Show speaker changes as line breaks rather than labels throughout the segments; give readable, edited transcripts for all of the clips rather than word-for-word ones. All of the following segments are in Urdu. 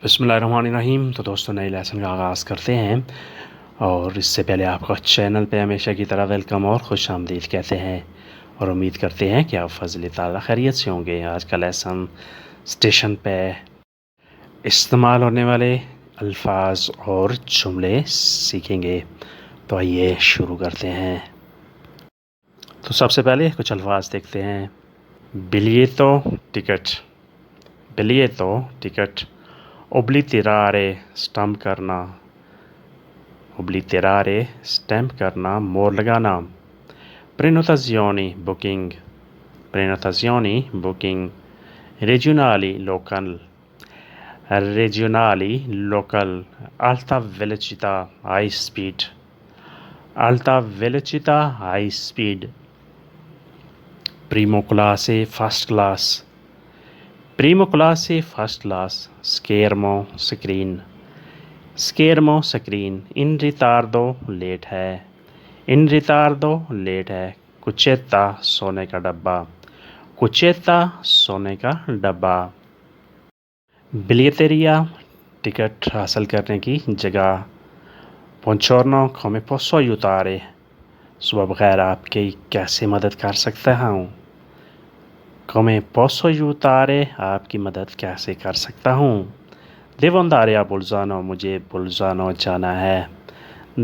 بسم اللہ الرحمن الرحیم۔ تو دوستوں، نئے لیسن کا آغاز کرتے ہیں، اور اس سے پہلے آپ کو چینل پہ ہمیشہ کی طرح ویلکم اور خوش آمدید کہتے ہیں، اور امید کرتے ہیں کہ آپ فضل تعالیٰ خیریت سے ہوں گے۔ آج کا لیسن اسٹیشن پہ استعمال ہونے والے الفاظ اور جملے سیکھیں گے۔ تو آئیے شروع کرتے ہیں۔ تو سب سے پہلے کچھ الفاظ دیکھتے ہیں۔ بلیٹو ٹکٹ، بلیٹو ٹکٹ۔ اوبلیٹرارے سٹمپ کرنا، اوبلیٹرارے سٹمپ کرنا، مور لگانا۔ پرینوتازیونی بکنگ، پرینوتازیونی بکنگ۔ ریجونالی لوکل، ریجونالی لوکل۔ التا ویلوچità ہائی سپیڈ، التا ویلوچità ہائی سپیڈ۔ پریمو کلاسے فرسٹ کلاس، پریمو کلاسے فرسٹ کلاس۔ اسکیرمو سکرین، اسکیرمو سکرین۔ ان ریتاردو لیٹ ہے، ان ریتاردو لیٹ ہے۔ کوچیتا سونے کا ڈبہ، کوچیتا سونے کا ڈبہ۔ بلیٹریا ٹکٹ حاصل کرنے کی جگہ۔ بونجورنو come posso aiutare، صبح بخیر، آپ کی کیسے مدد کر سکتا ہوں؟ come posso aiutare، آپ کی مدد کیسے کر سکتا ہوں؟ devo andare a Bolzano، مجھے بولزانو جانا ہے۔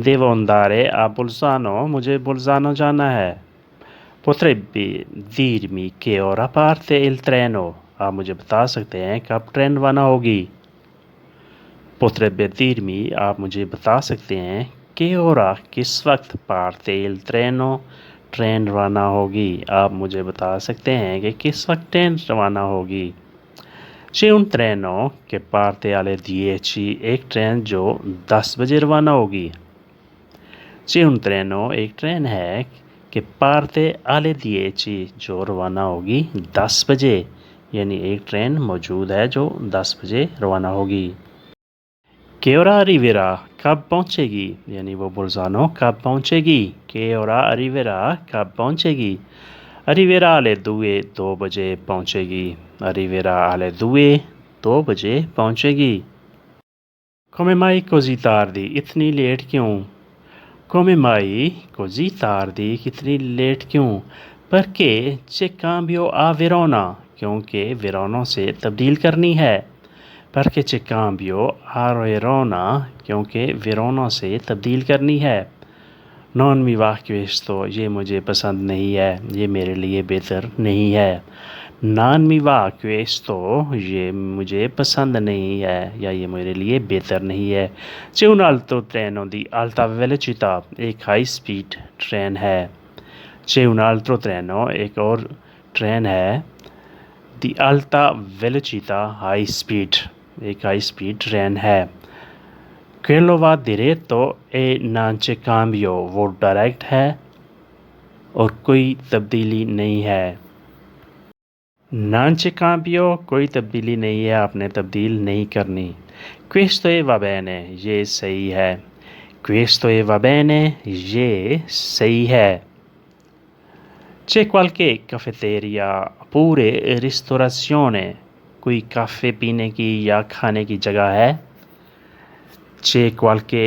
devo andare a Bolzano، مجھے بولزانو جانا ہے۔ potrebbe dirmi che ora parte il treno، آپ مجھے بتا سکتے ہیں کب ٹرین روانہ ہوگی۔ potrebbe dirmi، آپ مجھے بتا سکتے ہیں کہ ora، کس وقت parte il treno، ٹرین روانہ ہوگی۔ آپ مجھے بتا سکتے ہیں کہ کس وقت ٹرین روانہ ہوگی۔ c'è un treno che parte alle 10، ایک ٹرین جو 10 بجے روانہ ہوگی۔ c'è un treno، ایک ٹرین ہے کہ parte alle 10، جو روانہ ہوگی 10 بجے، یعنی ایک ٹرین موجود ہے جو 10 بجے روانہ ہوگی۔ che ora arriverà، کب پہنچے گی، یعنی وہ بولزانو کب پہنچے گی۔ che ora arriverà، کب پہنچے گی۔ arriverà alle 2، 2 بجے پہنچے گی۔ arriverà alle 2، 2 بجے پہنچے گی۔ come mai così tardi، اتنی لیٹ کیوں۔ come mai così tardi، اتنی لیٹ کیوں۔ perché c'è cambio a Verona، کیونکہ ویرونا سے تبدیل کرنی ہے۔ perché c'è cambio a Verona، کیونکہ ویرونا سے تبدیل کرنی ہے۔ non mi va questo، یہ مجھے پسند نہیں ہے، یہ میرے لیے بہتر نہیں ہے۔ non mi va questo، یہ مجھے پسند نہیں ہے یا یہ میرے لیے بہتر نہیں ہے۔ c'è un altro treno di alta velocità، ایک ہائی سپیڈ ٹرین ہے۔ c'è un altro treno، ایک اور ٹرین ہے۔ di alta velocità high speed, ایک ہائی سپیڈ ٹرین ہے۔ quello va diretto e non c'è cambio، وہ ڈائریکٹ ہے اور کوئی تبدیلی نہیں ہے۔ non c'è cambio، کوئی تبدیلی نہیں ہے، آپ نے تبدیل نہیں کرنی۔ questo va bene، یہ صحیح ہے۔ questo va bene، یہ صحیح ہے۔ c'è qualche caffetteria oppure ristorazione، کوئی کافے پینے کی یا کھانے کی جگہ ہے۔ c'è qualche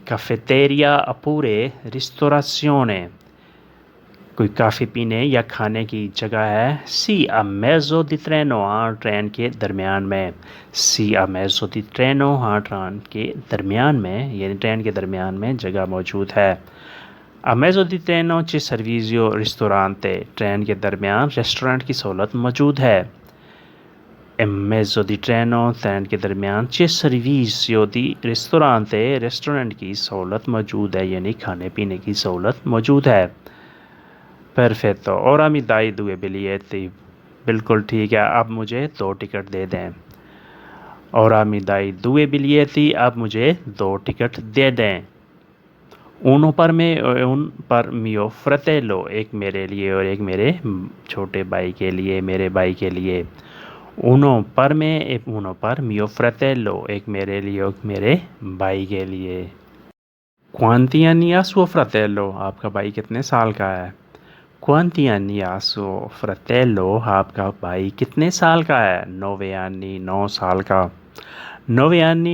caffetteria oppure ristorazione، کوئی کافی پینے یا کھانے کی جگہ ہے۔ sì a mezzo di treno، ہاں ٹرین کے درمیان میں۔ sì a mezzo di treno، ہاں ٹرین کے درمیان میں، یعنی ٹرین کے درمیان میں جگہ موجود ہے۔ a mezzo di treno c'è servizio ristorante، train کے درمیان ریسٹورنٹ کی سہولت موجود ہے۔ a mezzo di treno، train کے درمیان c'è servizio di ristorante، restaurant کی سہولت موجود ہے، یعنی کھانے پینے کی سہولت موجود ہے۔ perfetto ora mi dai 2 biglietti، بالکل ٹھیک ہے، اب مجھے 2 ٹکٹ دے دیں۔ ora mi dai 2 biglietti، اب مجھے 2 ٹکٹ دے دیں۔ uno per me e un per mio fratello، ایک میرے لیے اور ایک میرے چھوٹے بھائی کے لیے، میرے بھائی کے لیے۔ uno per me e uno per mio fratello، ایک میرے لیے اور میرے بھائی کے لیے۔ quanti anni ha suo fratello، آپ کا بھائی کتنے سال کا ہے۔ quanti anni ha suo fratello، آپ کا بھائی کتنے سال کا ہے۔ 9 anni، 9 سال کا۔ 9 anni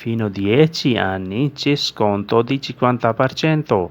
Fino a 10 anni c'è sconto di 50%.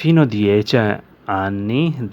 Fino a 10 anni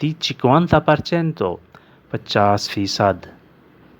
di 50%. 50%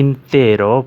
intero,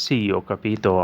Sì, ho capito,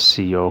Sì, ho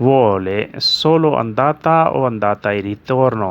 Vuole solo andata o andata e ritorno,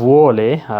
Vuole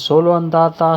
solo andata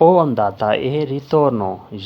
o andata e ritorno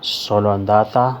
Solo andata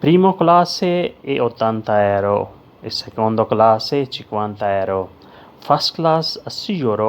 Primo classe e 80 euro e secondo classe 50 euro. First class 80 euro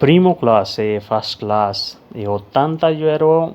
Primo classe e first class e 80 euro,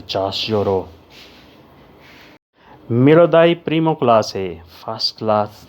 50 euro. Me lo dai primo classe, first class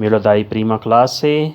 Me lo dai prima classe,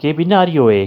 Che binario è,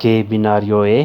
Che binario è,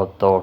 8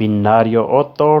Binario 8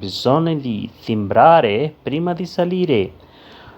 Bisogna di timbrare prima di salire.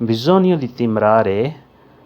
Bisogno di timbrare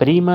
Prima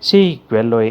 Sì, quello è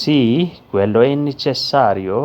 Sì, quello è necessario,